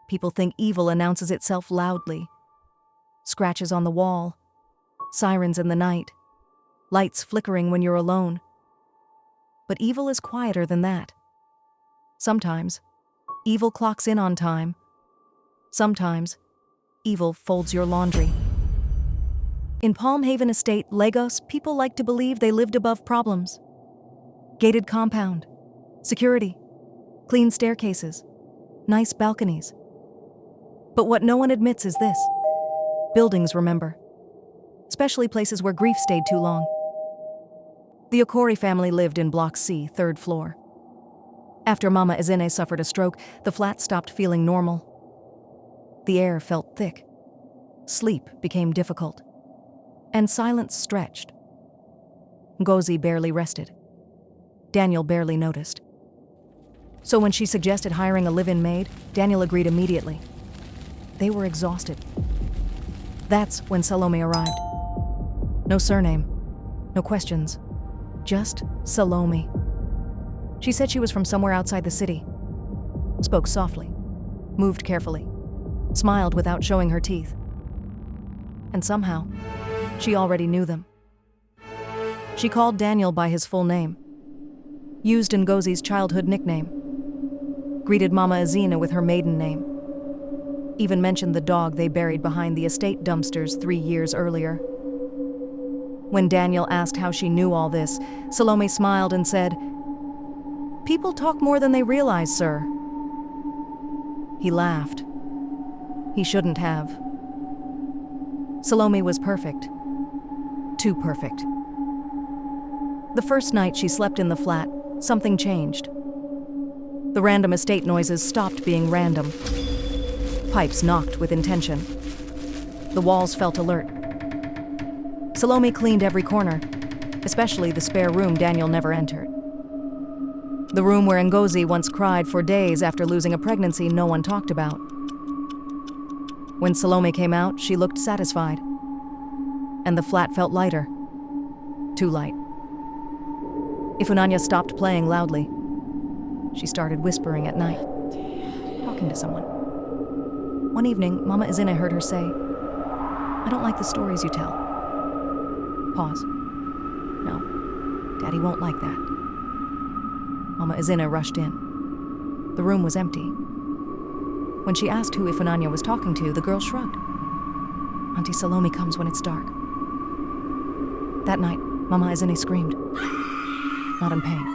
people think evil announces itself loudly. Scratches on the wall, sirens in the night, lights flickering when you're alone. But evil is quieter than that. Sometimes, evil clocks in on time. Sometimes, evil folds your laundry. In Palm Haven Estate, Lagos, people like to believe they lived above problems. Gated compound, security, clean staircases, nice balconies. But what no one admits is this: buildings remember, especially places where grief stayed too long. The Okori family lived in Block C, 3rd floor. After Mama Ezine suffered a stroke, the flat stopped feeling normal. The air felt thick. Sleep became difficult. And silence stretched. Ngozi barely rested. Daniel barely noticed. So when she suggested hiring a live-in maid, Daniel agreed immediately. They were exhausted. That's when Salome arrived. No surname, no questions, just Salome. She said she was from somewhere outside the city. Spoke softly, moved carefully, smiled without showing her teeth. And somehow, she already knew them. She called Daniel by his full name, used Ngozi's childhood nickname, greeted Mama Ezine with her maiden name, even mentioned the dog they buried behind the estate dumpsters 3 years earlier. When Daniel asked how she knew all this, Salome smiled and said, "People talk more than they realize, sir." He laughed. He shouldn't have. Salome was perfect. Too perfect. The first night she slept in the flat, something changed. The random estate noises stopped being random. Pipes knocked with intention. The walls felt alert. Salome cleaned every corner, especially the spare room Daniel never entered. The room where Ngozi once cried for days after losing a pregnancy no one talked about. When Salome came out, she looked satisfied. And the flat felt lighter. Too light. Ifunanya stopped playing loudly. She started whispering at night, talking to someone. One evening, Mama Ezine heard her say, "I don't like the stories you tell." Pause. "No, Daddy won't like that." Mama Ezine rushed in. The room was empty. When she asked who Ifunanya was talking to, the girl shrugged. "Auntie Salome comes when it's dark." That night, Mama Ezine screamed. Not in pain,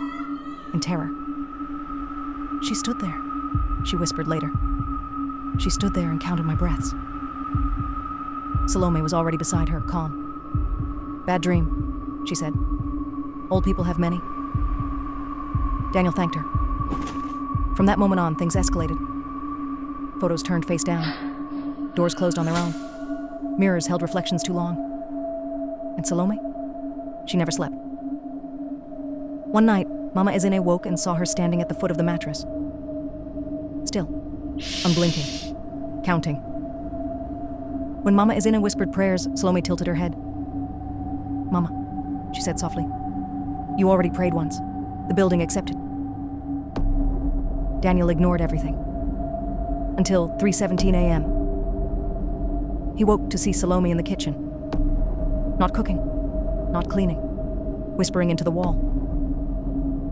in terror. "She stood there," she whispered later. "She stood there and counted my breaths." Salome was already beside her, calm. "Bad dream," she said. "Old people have many." Daniel thanked her. From that moment on, things escalated. Photos turned face down. Doors closed on their own. Mirrors held reflections too long. And Salome? She never slept. One night, Mama Ezine woke and saw her standing at the foot of the mattress. Still, unblinking, counting. When Mama Ezine whispered prayers, Salome tilted her head. "Mama," she said softly, "you already prayed once. The building accepted." Daniel ignored everything. Until 3:17 a.m. He woke to see Salome in the kitchen. Not cooking, not cleaning, whispering into the wall.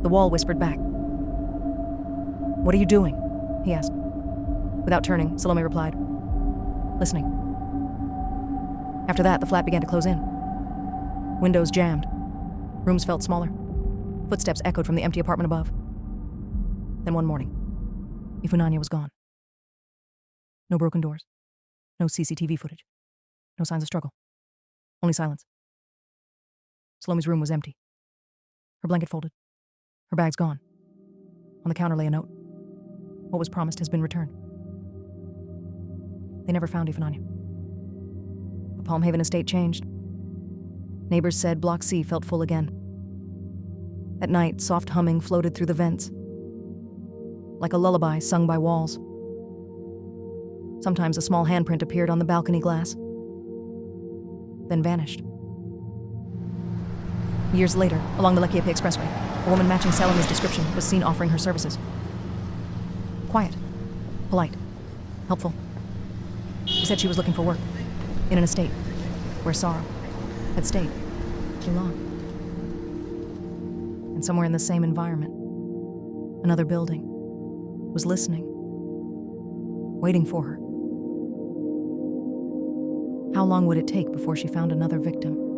The wall whispered back. "What are you doing?" he asked. Without turning, Salome replied, "Listening." After that, the flat began to close in. Windows jammed. Rooms felt smaller. Footsteps echoed from the empty apartment above. Then one morning, Ifunanya was gone. No broken doors. No CCTV footage. No signs of struggle. Only silence. Salome's room was empty. Her blanket folded. Her bags gone. On the counter lay a note. What was promised has been returned. They never found Ifunanya. The Palm Haven estate changed. Neighbors said Block C felt full again. At night, soft humming floated through the vents, like a lullaby sung by walls. Sometimes a small handprint appeared on the balcony glass, then vanished. Years later, along the Lekki Expressway, a woman matching Salome's description was seen offering her services. Quiet, polite, helpful. She said she was looking for work in an estate where sorrow had stayed too long. And somewhere in the same environment, another building was listening, waiting for her. How long would it take before she found another victim?